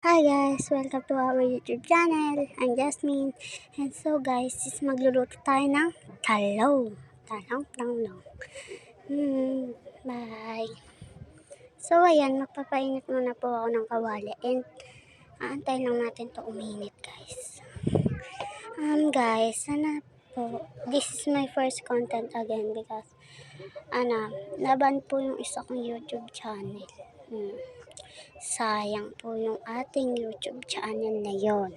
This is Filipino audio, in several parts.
Hi guys, welcome to our YouTube channel. I'm Jasmine. And so guys, magluluto tayo ng talong. Talong. Bye. So ayan, magpapainit muna po ako ng kawali. And aantay lang natin to uminit guys. Guys, sana po, this is my first content again because, naban po yung isa kong YouTube channel. Sayang po yung ating YouTube channel na yon.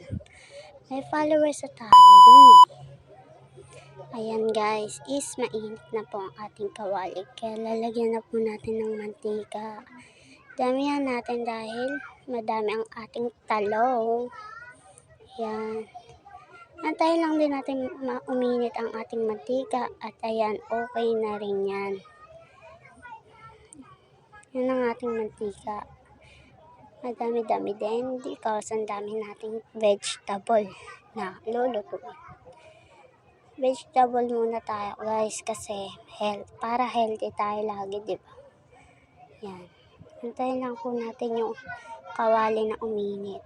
May followers na tayo dun eh. Ayan guys, is mainit na po ang ating kawali. Kaya lalagyan na po natin ng mantika. Damihan natin dahil madami ang ating talong. Ayan. Antayin lang din natin uminit ang ating mantika. At ayan, okay na rin yan. Yan ang ating mantika. Madami-dami din because ang dami nating vegetable na lulutuin. Vegetable muna tayo guys kasi para healthy tayo lagi, diba? Yan. Antayin lang po natin yung kawali na uminit.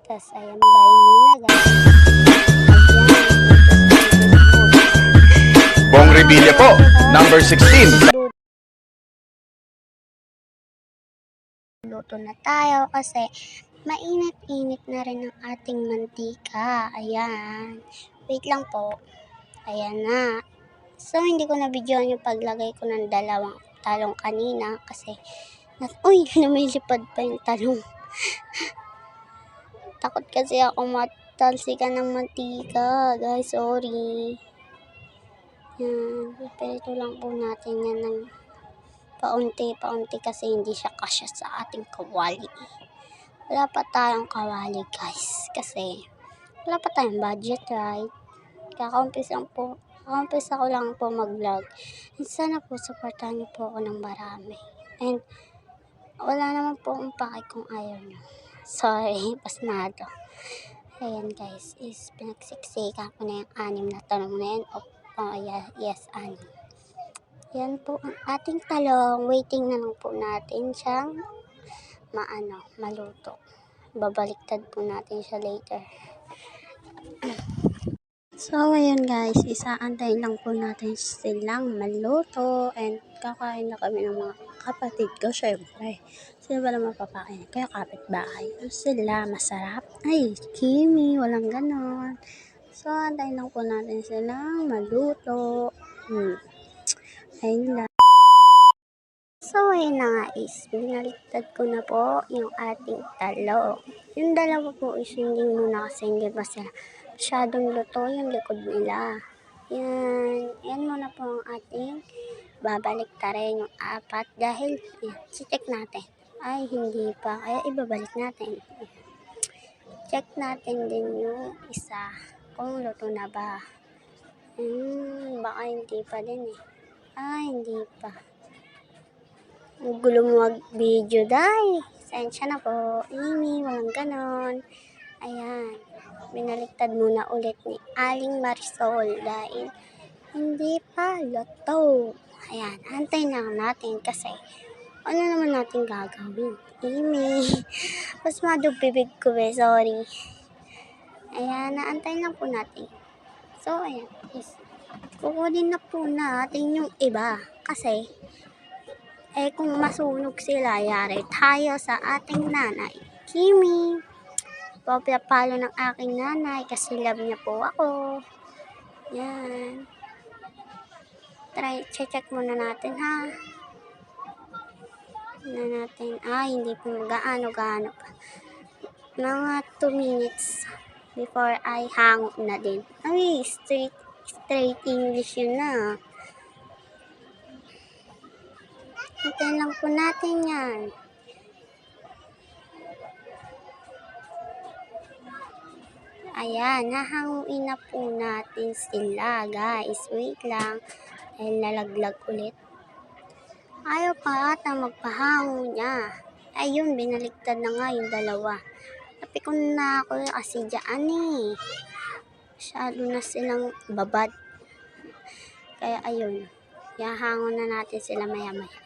Tapos ayan, bye muna guys. Bong Revilla po, number 16. Luto na tayo kasi mainit-init na rin ang ating mantika. Ayan. Wait lang po. Ayan na. So, hindi ko na videoan yung paglagay ko ng dalawang talong kanina kasi uy, lumilipad pa yung talong. Takot kasi ako matalsikan ng mantika. Guys, sorry. Yan. Ipirito lang po natin yan ng paunti-paunti kasi hindi siya kasya sa ating kawali. Wala pa tayong kawali guys kasi wala pa tayong budget, right? Kaka-umpisa ko lang po mag-vlog. And sana po supportahan niyo po ako ng marami. And wala naman po akong pake kung ayaw niyo. Sorry, pasmado. Ayan guys, is pinagsiksikan ko na yung 6 na talong na yan. Yes, 6. Yan po ang ating talong. Waiting na lang po natin siyang maluto. Babaliktad po natin siya later. So, ngayon guys, isaantayin lang po natin silang maluto and kakain na kami ng mga kapatid ko, syempre. Sila ba naman papakain? Kaya kapitbahay. Sila, masarap. Ay, Kimi, walang ganon. So, antayin lang po natin silang maluto. Ayun lang. So, ayun na nga is, binaliktad ko na po yung ating talong. Yung dalawa po is hindi muna kasi hindi pa sila masyadong luto yung likod nila. Yan muna po ang ating babaliktarin yung 4 dahil check natin. Ay, hindi pa. Kaya ibabalik natin. Check natin din yung isa kung luto na ba. Baka hindi pa din eh. Hindi pa. Gulo mo mag-video dahil. Sensya na po. Walang ganon. Ayan. Binaliktad muna ulit ni Aling Marisol dahil hindi pa luto. Ayan. Antayin lang natin kasi ano naman natin gagawin? Mas madubibig ko sorry. Ayan. Naantayin lang po natin. So, ayan. Kukunin na po natin yung iba kasi kung masunog sila, yari tayo sa ating nanay, Kimi. Papapalo ng aking nanay kasi love niya po ako. Yan. Check muna natin ha. Hindi po gaano pa. Mga 2 minutes before ay hango na din. Ay, straight English yun na. Hintayin lang po natin yan. Ayan, nahanguin na po natin sila, guys. Wait lang. Dahil nalaglag ulit. Ayaw pa ata magpahango niya. Ayun, binaliktad na nga yung dalawa. Napikon na ako kasi dyan eh. Masyado na silang babad. Kaya ayun, yahango na natin sila maya-maya.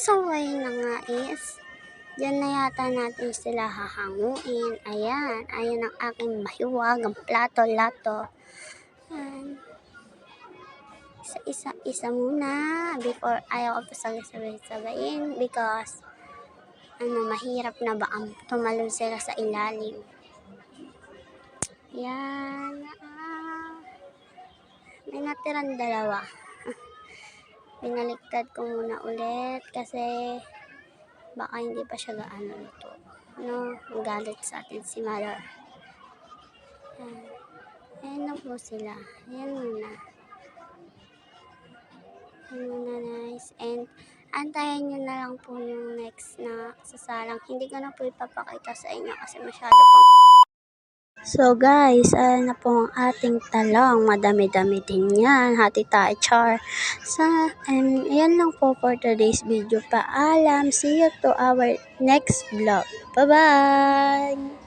So, ayun na nga is, diyan na yata natin sila hahanguin. Ayan, ayan ang aking mahiwagang plato-lato. Ayan. Isa muna before ayaw ko pa sabay-sabayin because mahirap na ba ang tumalon sila sa ilalim. Yan. May natirang dalawa. Binaliktad ko muna ulit kasi baka hindi pa siya gaano luto. Magalit sa atin si mother. Ayan na po sila. Ayan muna. Nice. And antayin nyo na lang po yung next na sasalang. Hindi ko na po ipapakita sa inyo kasi masyado po. So guys, ayan na po ang ating talong. Madami-dami din yan. Hati tayo, char. And ayan lang po for today's video. Paalam. See you to our next vlog. Bye-bye!